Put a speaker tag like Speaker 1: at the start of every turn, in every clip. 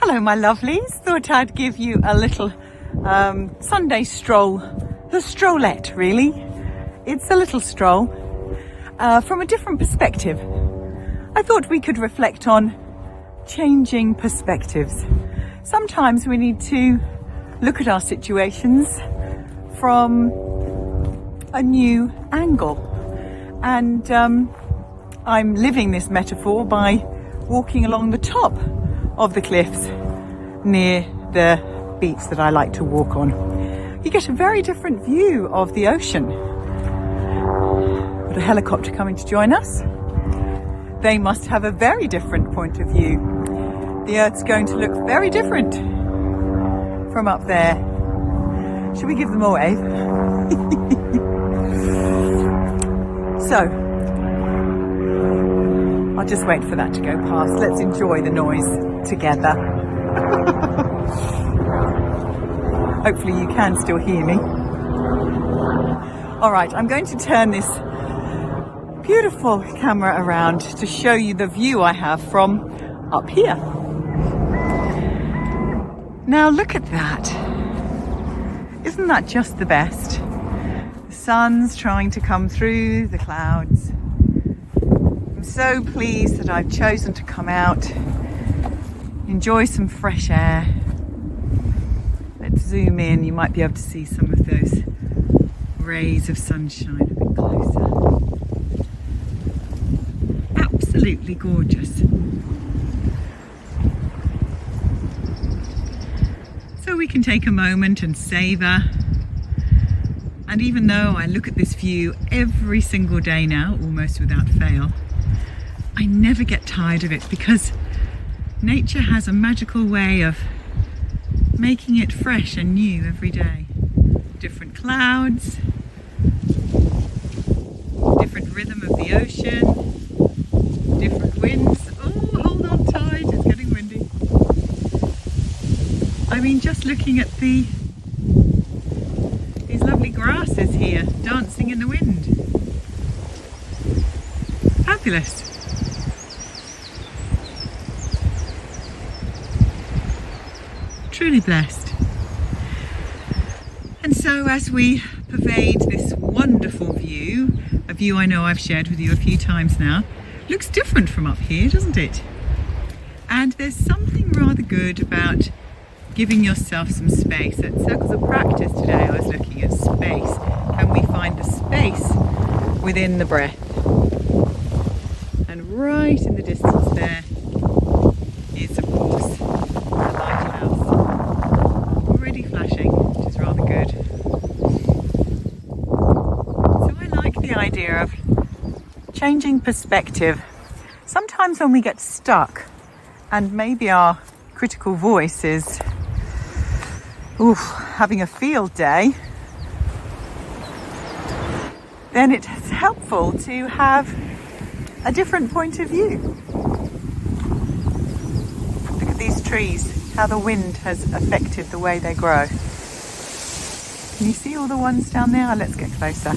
Speaker 1: Hello my lovelies, thought I'd give you a little Sunday stroll, the strollette really. It's a little stroll from a different perspective. I thought we could reflect on changing perspectives. Sometimes we need to look at our situations from a new angle, and I'm living this metaphor by walking along the top of the cliffs near the beach that I like to walk on. You get a very different view of the ocean. Got a helicopter coming to join us. They must have a very different point of view. The Earth's going to look very different from up there. Should we give them a wave? So, I'll just wait for that to go past. Let's enjoy the noise together. Hopefully you can still hear me. All right, I'm going to turn this beautiful camera around to show you the view I have from up here. Now look at that. Isn't that just the best? The sun's trying to come through the clouds. I'm so pleased that I've chosen to come out, enjoy some fresh air. Let's zoom in, you might be able to see some of those rays of sunshine a bit closer. Absolutely gorgeous. So we can take a moment and savour. And even though I look at this view every single day now, almost without fail, I never get tired of it, because nature has a magical way of making it fresh and new every day. Different clouds, different rhythm of the ocean, different winds. Oh, hold on tight, it's getting windy. I mean, just looking at these lovely grasses here dancing in the wind. Fabulous. Truly blessed. And so as we pervade this wonderful view, a view I know I've shared with you a few times now, looks different from up here, doesn't it? And there's something rather good about giving yourself some space. At Circles of Practice today I was looking at space. Can we find the space within the breath? And right in the distance there is of course the lighthouse. Already flashing, which is rather good. So I like the idea of changing perspective. Sometimes when we get stuck and maybe our critical voice is having a field day, then it's helpful to have a different point of view. Look at these trees, how the wind has affected the way they grow. Can you see all the ones down there? Let's get closer.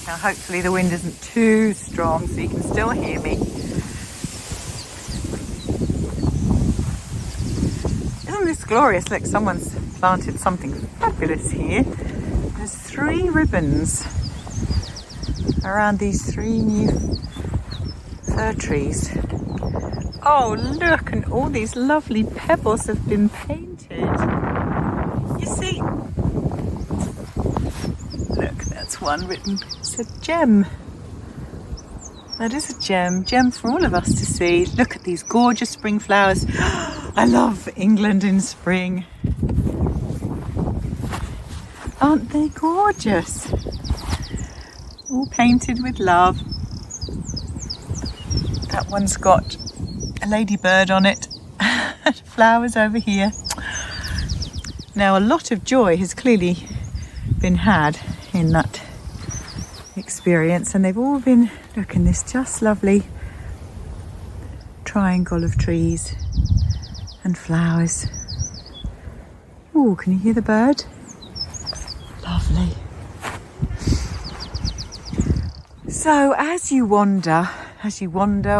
Speaker 1: Now hopefully the wind isn't too strong so you can still hear me. Isn't this glorious? Look, someone's planted something fabulous here. There's 3 ribbons around these 3 new fir trees. Oh look, and all these lovely pebbles have been painted. You see, look, that's one written. It's a gem. That is a gem for all of us to see. Look at these gorgeous spring flowers. I love England in spring. Aren't they gorgeous? All painted with love. That one's got a ladybird on it. Flowers over here. Now a lot of joy has clearly been had in that experience, and they've all been, look, in this just lovely triangle of trees and flowers. Oh, can you hear the bird? Lovely. So as you wander,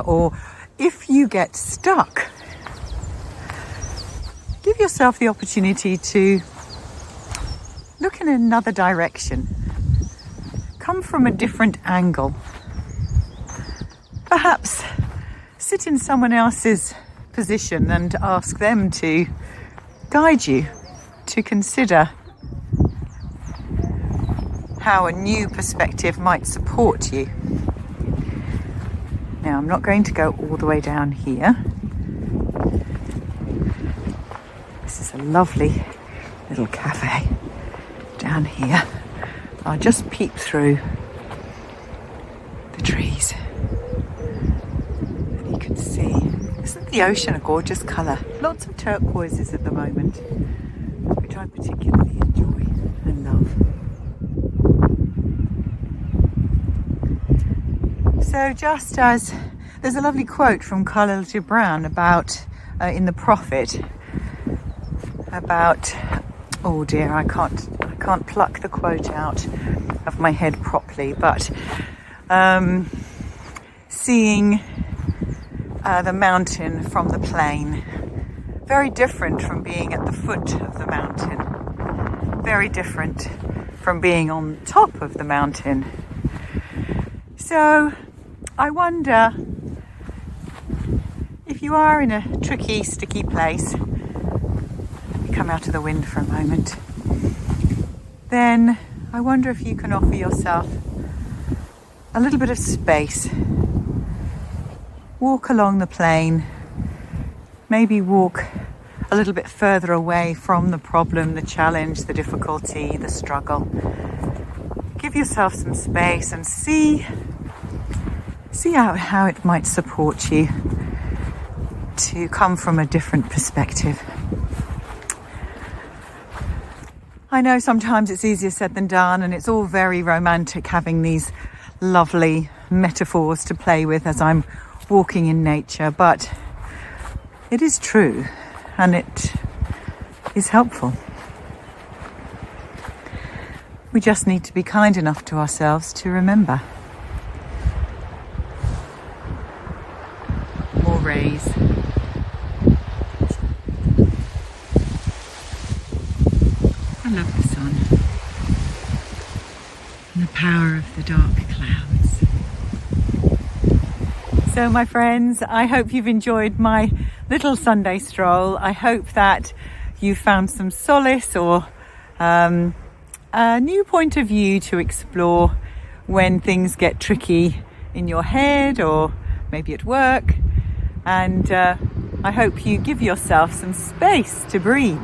Speaker 1: or if you get stuck, give yourself the opportunity to look in another direction. Come from a different angle. Perhaps sit in someone else's position and ask them to guide you, to consider how a new perspective might support you. Now, I'm not going to go all the way down here. This is a lovely little cafe down here. I'll just peek through the trees. And you can see, isn't the ocean a gorgeous colour? Lots of turquoises at the moment, which I particularly enjoy and love. So just as there's a lovely quote from Khalil Gibran about in the Prophet about, oh dear, I can't pluck the quote out of my head properly, but seeing the mountain from the plain, very different from being at the foot of the mountain, very different from being on top of the mountain. So I wonder, if you are in a tricky, sticky place, let me come out of the wind for a moment, then I wonder if you can offer yourself a little bit of space. Walk along the plain, maybe walk a little bit further away from the problem, the challenge, the difficulty, the struggle. Give yourself some space and see how it might support you to come from a different perspective. I know sometimes it's easier said than done, and it's all very romantic having these lovely metaphors to play with as I'm walking in nature, but it is true and it is helpful. We just need to be kind enough to ourselves to remember. More rays. I love the sun and the power of the dark clouds. So my friends, I hope you've enjoyed my little Sunday stroll. I hope that you found some solace or a new point of view to explore when things get tricky in your head or maybe at work. And I hope you give yourself some space to breathe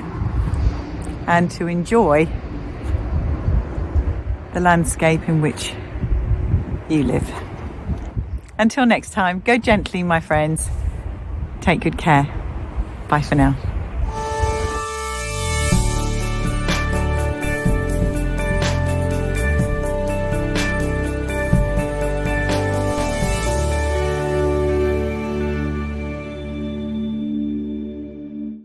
Speaker 1: and to enjoy the landscape in which you live. Until next time, go gently, my friends. Take good care. Bye for now.